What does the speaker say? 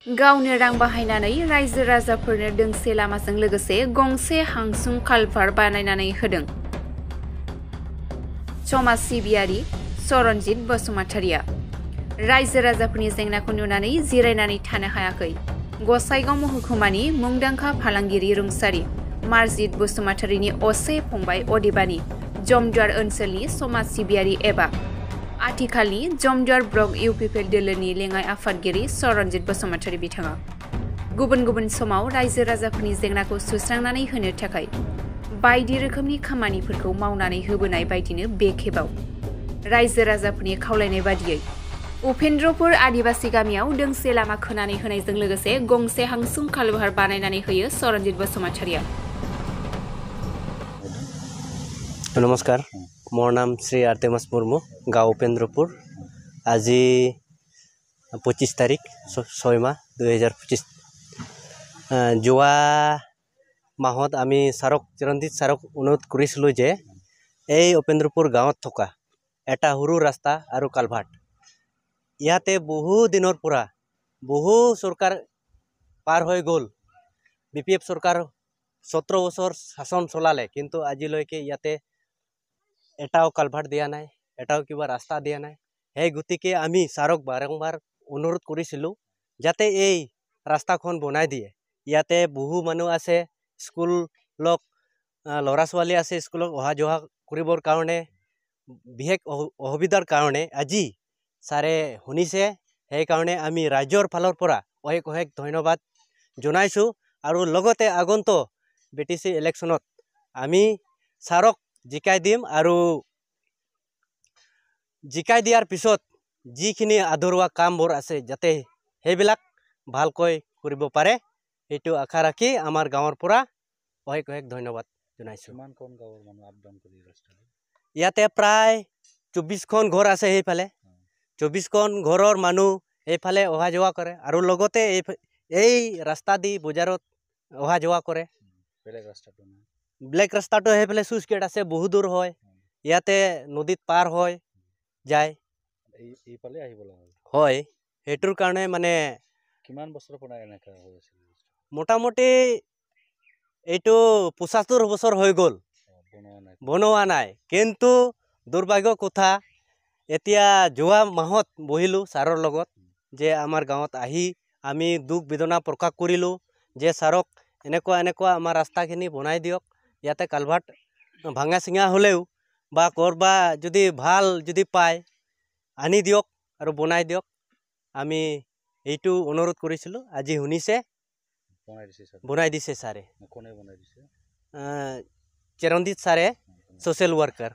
गावनो रां बाहायनानै रायजो राजाफोरनो दोंसे लामाजों लोगोसे गंसे हांसुं कालभार्ट बानायनानै होदों। समाज सिबियारि सरनजित बसुमतारिया रायजो राजाफोरनि जेंनाखौ नुनानै जिरायनानै थानो हायाखै। गसाइगाव महकुमानि मुंदांखा फालांगिरि रुंसारि मारजित बसुमतारिनि असे फंबाय अदेबानि जमदुवार ओनसोलनि समाज सिबियारि एबा आथिखालनि जमदुवार ब्लक इउपिपिएल दोलोनि लेङाइ आफादगिरि सरनजित बसुमतारि बिथाङा गुबुन गुबुन समाव रायजो राजाफोरनि जेंनाखौ सुस्रांनानै होनो थाखाय बायदि रोखोमनि खामानिफोरखौ मावनानै होबोनाय बायदिनो बे खेबाव रायजो राजाफोरनि खावलायनाय बादियै उपेन्द्रपुर आदिबासी गामियाव दोंसे लामा खोनानै होनायजों लोगोसे गंसे हांसुं कालभार्ट बानायनानै होयो सरनजित बसुमतारिया। नमस्कार, मोर नाम श्री आर्तेमास मुर्मू, गाँव उपेन्द्रपुर। आज 25 तारिख 6 माह 2025 जोआ माहत आमी चिरंजीत सारक अनुरोध करिसिलो जे এই उपेन्द्रपुर गाँवत थका एटा हुरु रास्ता और कालभार्ट इयाते बहु दिनर पुरा बहु सरकार पार हो गल। बीपीएफ सरकार 17 बছर शासन चलाले किन्तु आजिलैके इयाते एटाओ कालभार्ट दिया नाई, एटाओ किबा रास्ता दिया नाई। हे गतिके आमी सारक बारंबार अनुरोध करिसिलो जाते এই रास्ताखन बनाई दिए। इयाते बहु मानुह आछे, स्कुल लक लरा छवाली आछे, स्कुलक अहा जोहा करिबर कारणे बिहेक असुविधार कारणे আজি सारे शुनिसे। हे कारणे आमी राज्यर फालर परा अहेक अहेक धन्यवाद जनाइछो आरो लगते आगंत बीटीसी इलेक्शनत आमी सारक जिकाई दिम आरो जिकाई दियार पिছত जिखिनि आधरुआ कामबर आछे जाते हेबिलाक भालকৈ करिब पारे एटु आशा राखि आमार गाँवर परा अहेक अहेक धन्यवाद जनाइछो। इयाते प्राय 24 खन घर आछे। हेफाले 24 खन घरर मानुह हेफाले अहा जोवा करे आरो लगते এই रास्ता दी बजारत अहा जोवा करे। ब्लैक रास्ता तो हेफाले सुइच गेट आछे, बहु दूर হয় ইয়াতে নদীত পার হয় যায় হয়। হেতুৰ কাৰণে মানে কিমান বছৰ পৰা এনেকা হৈ আছে? মোটামুটি এইটো 75 বছৰ হৈ গল বনোৱা নাই। কিন্তু দুৰ্ভাগ্য কথা এতিয়া যোৱা মাহত বহিলো ছাৰৰ লগত যে আমাৰ গাঁৱত আহি আমি দুখ বেদনা প্ৰকাশ কৰিলো যে ছাৰক এনেকুৱা এনেকুৱা আমাৰ ৰাস্তাখিনি বনাই দিয়ক, ইয়াতে কালভাৰ্ট ভাঙা চিঙা হলেও বা কৰবা যদি ভাল যদি পায় আনি দিয়ক আৰু বনাই দিয়ক। আমি এইটো অনুৰোধ কৰিছিলো, আজি শুনিছে বনাই দিছে ছাৰে। চিৰঞ্জিত ছাৰে, সোশ্যাল ওয়াৰ্কাৰ।